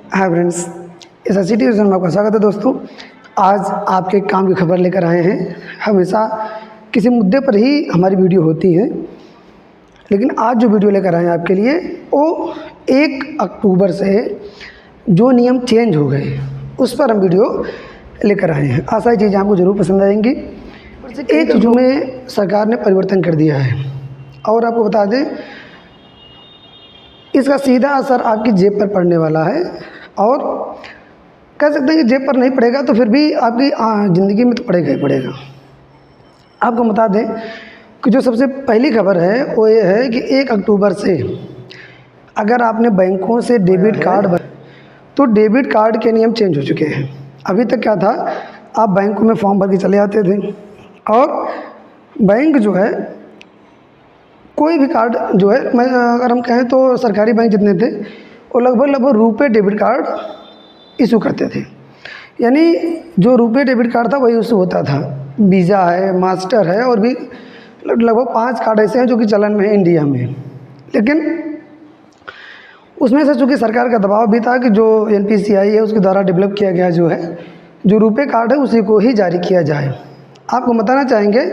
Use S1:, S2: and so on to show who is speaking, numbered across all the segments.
S1: Hi friends, इस city में आपका स्वागत है। दोस्तों, आज आपके काम की खबर लेकर आए हैं। हमेशा किसी मुद्दे पर ही हमारी वीडियो होती है, लेकिन आज जो वीडियो लेकर आए हैं आपके लिए, वो 1 अक्टूबर से जो नियम चेंज हो गए उस पर हम वीडियो लेकर आए हैं। आशा है चीज़ें आपको ज़रूर पसंद आएंगी। एक चीज़ों में सरकार ने परिवर्तन कर दिया है और आपको बता दें, इसका सीधा असर आपकी जेब पर पड़ने वाला है। और कह सकते हैं कि जेब पर नहीं पड़ेगा तो फिर भी आपकी ज़िंदगी में तो पड़ेगा ही पड़ेगा। आपको बता दें कि जो सबसे पहली खबर है वो ये है कि 1 अक्टूबर से अगर आपने बैंकों से डेबिट कार्ड तो डेबिट कार्ड के नियम चेंज हो चुके हैं। अभी तक क्या था, आप बैंकों में फॉर्म भर के चले आते थे और बैंक जो है कोई भी कार्ड जो है, मैं अगर हम कहें तो सरकारी बैंक जितने थे वो लगभग रुपए डेबिट कार्ड इशू करते थे। यानी जो रुपए डेबिट कार्ड था वही इशू होता था। वीज़ा है, मास्टर है और भी लगभग 5 कार्ड ऐसे हैं जो कि चलन में है इंडिया में। लेकिन उसमें से चूँकि सरकार का दबाव भी था कि जो NPCI है उसके द्वारा डेवलप किया गया जो रुपए कार्ड है उसी को ही जारी किया जाए। आपको बताना चाहेंगे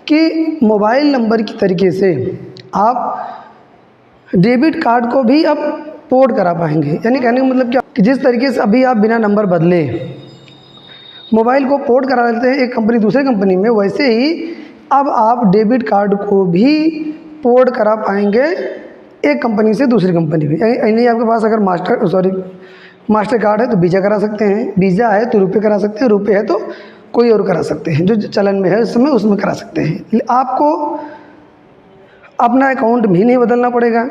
S1: कि मोबाइल नंबर की तरीके से आप डेबिट कार्ड को भी अब पोर्ट करा पाएंगे। यानी कहने का मतलब क्या कि जिस तरीके से अभी आप बिना नंबर बदले मोबाइल को पोर्ट करा लेते हैं एक कंपनी दूसरे कंपनी में, वैसे ही अब आप डेबिट कार्ड को भी पोर्ट करा पाएंगे एक कंपनी से दूसरी कंपनी में। यानी आपके पास अगर मास्टर कार्ड है तो वीज़ा करा सकते हैं, वीज़ा है तो रुपये करा सकते हैं, रुपये है तो कोई और करा सकते हैं, जो चलन में है उस समय उसमें करा सकते हैं। आपको अपना अकाउंट भी नहीं बदलना पड़ेगा,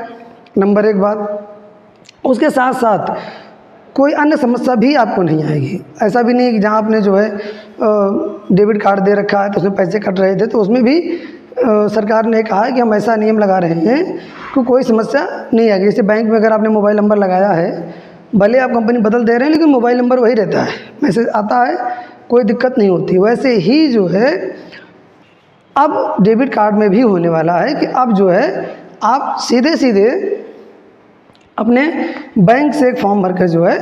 S1: नंबर एक बात। उसके साथ साथ कोई अन्य समस्या भी आपको नहीं आएगी। ऐसा भी नहीं है कि जहाँ आपने जो है डेबिट कार्ड दे रखा है तो उसमें पैसे कट रहे थे, तो उसमें भी सरकार ने कहा है कि हम ऐसा नियम लगा रहे हैं कि कोई समस्या नहीं आएगी। जैसे बैंक में अगर आपने मोबाइल नंबर लगाया है, भले आप कंपनी बदल दे रहे हैं लेकिन मोबाइल नंबर वही रहता है, मैसेज आता है, कोई दिक्कत नहीं होती। वैसे ही जो है अब डेबिट कार्ड में भी होने वाला है कि अब जो है आप सीधे सीधे अपने बैंक से एक फॉर्म भर कर जो है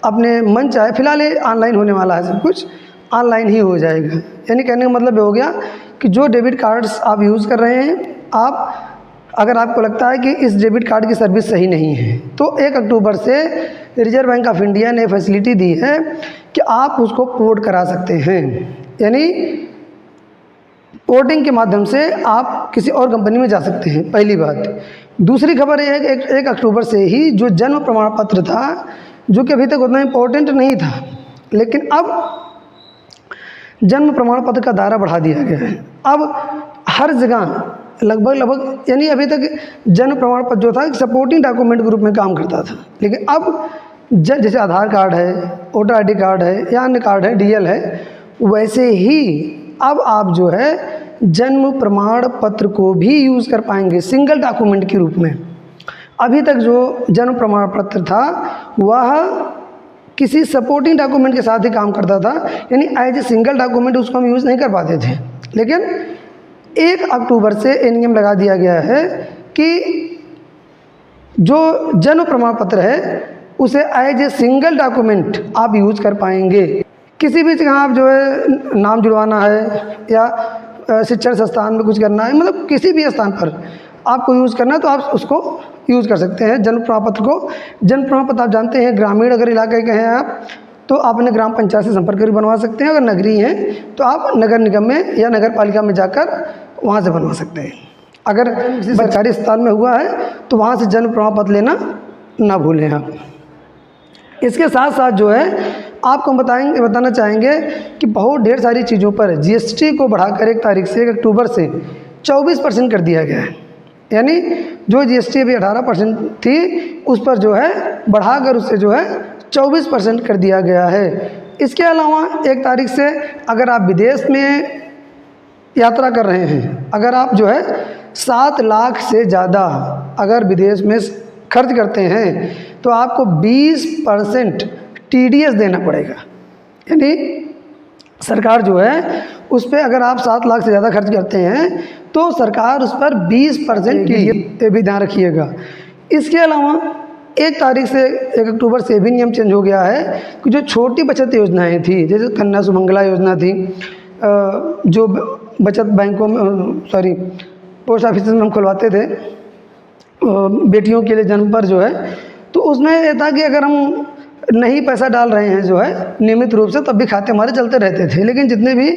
S1: अपने मन चाहे, फिलहाल ये ऑनलाइन होने वाला है, सब कुछ ऑनलाइन ही हो जाएगा। यानी कहने का मतलब ये हो गया कि जो डेबिट कार्ड्स आप यूज़ कर रहे हैं, आप अगर आपको लगता है कि इस डेबिट कार्ड की सर्विस सही नहीं है तो 1 अक्टूबर से रिजर्व बैंक ऑफ इंडिया ने फैसिलिटी दी है कि आप उसको पोर्ट करा सकते हैं। यानी पोर्टिंग के माध्यम से आप किसी और कंपनी में जा सकते हैं, पहली बात। दूसरी खबर यह है कि 1 अक्टूबर से ही जो जन्म प्रमाण पत्र था, जो कि अभी तक उतना इम्पोर्टेंट नहीं था, लेकिन अब जन्म प्रमाण पत्र का दायरा बढ़ा दिया गया है। अब हर जगह लगभग यानी अभी तक जन्म प्रमाण पत्र जो था सपोर्टिंग डॉक्यूमेंट के रूप में काम करता था, लेकिन अब जैसे आधार कार्ड है, वोटर ID कार्ड है या अन्य कार्ड है, DL है, वैसे ही अब आप जो है जन्म प्रमाण पत्र को भी यूज़ कर पाएंगे सिंगल डॉक्यूमेंट के रूप में। अभी तक जो जन्म प्रमाण पत्र था वह किसी सपोर्टिंग डॉक्यूमेंट के साथ ही काम करता था, यानी एज ए सिंगल डॉक्यूमेंट उसको हम यूज़ नहीं कर पाते थे। लेकिन 1 अक्टूबर से ये नियम लगा दिया गया है कि जो जन्म प्रमाण पत्र है उसे एज ए सिंगल डॉक्यूमेंट आप यूज़ कर पाएंगे। किसी भी जगह आप जो है नाम जुड़वाना है या शिक्षण संस्थान में कुछ करना है, मतलब किसी भी स्थान पर आपको यूज़ करना है तो आप उसको यूज़ कर सकते हैं जन्म प्रमाण पत्र को। जन्म प्रमाण पत्र आप जानते हैं ग्रामीण अगर इलाके के हैं आप तो आप अपने ग्राम पंचायत से संपर्क कर बनवा सकते हैं। अगर नगरीय हैं तो आप नगर निगम में या नगर पालिका में जाकर वहाँ से बनवा सकते हैं। अगर किसी सरकारी स्थान में हुआ है तो वहाँ से जन्म प्रमाण पत्र लेना ना भूलें आप। इसके साथ साथ जो है आपको बताना चाहेंगे कि बहुत ढेर सारी चीज़ों पर GST को बढ़ाकर 1 तारीख से 1 अक्टूबर से 24% कर दिया गया है। यानी जो GST अभी 18% थी उस पर जो है बढ़ाकर उससे जो है 24% कर दिया गया है। इसके अलावा 1 तारीख से अगर आप विदेश में यात्रा कर रहे हैं, अगर आप जो है 7 लाख से ज़्यादा अगर विदेश में खर्च करते हैं तो आपको 20% TDS देना पड़ेगा। यानी सरकार जो है उस पर अगर आप 7 लाख से ज़्यादा खर्च करते हैं तो सरकार उस पर 20% TDS भी ध्यान रखिएगा। इसके अलावा 1 तारीख से 1 अक्टूबर से भी नियम चेंज हो गया है कि जो छोटी बचत योजनाएं थी, जैसे कन्या सुमंगला योजना थी, जो बचत बैंकों में पोस्ट ऑफिस में हम खुलवाते थे बेटियों के लिए जन्म पर जो है, तो उसमें ये था कि अगर हम नहीं पैसा डाल रहे हैं जो है नियमित रूप से, तब भी खाते हमारे चलते रहते थे। लेकिन जितने भी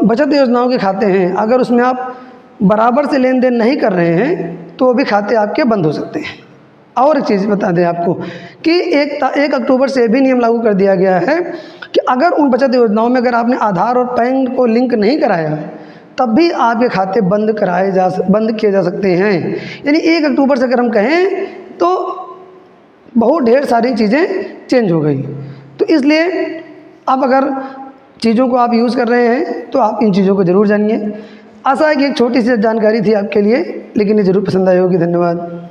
S1: बचत योजनाओं के खाते हैं, अगर उसमें आप बराबर से लेन देन नहीं कर रहे हैं तो वो भी खाते आपके बंद हो सकते हैं। और एक चीज़ बता दें आपको कि 1 अक्टूबर से भी नियम लागू कर दिया गया है कि अगर उन बचत योजनाओं में अगर आपने आधार और पैन को लिंक नहीं कराया, तब भी आपके खाते बंद किए जा सकते हैं। यानी 1 अक्टूबर से अगर हम कहें तो बहुत ढेर सारी चीज़ें चेंज हो गई। तो इसलिए अब अगर चीज़ों को आप यूज़ कर रहे हैं तो आप इन चीज़ों को ज़रूर जानिए। आशा है कि एक छोटी सी जानकारी थी आपके लिए, लेकिन ये ज़रूर पसंद आई होगी। धन्यवाद।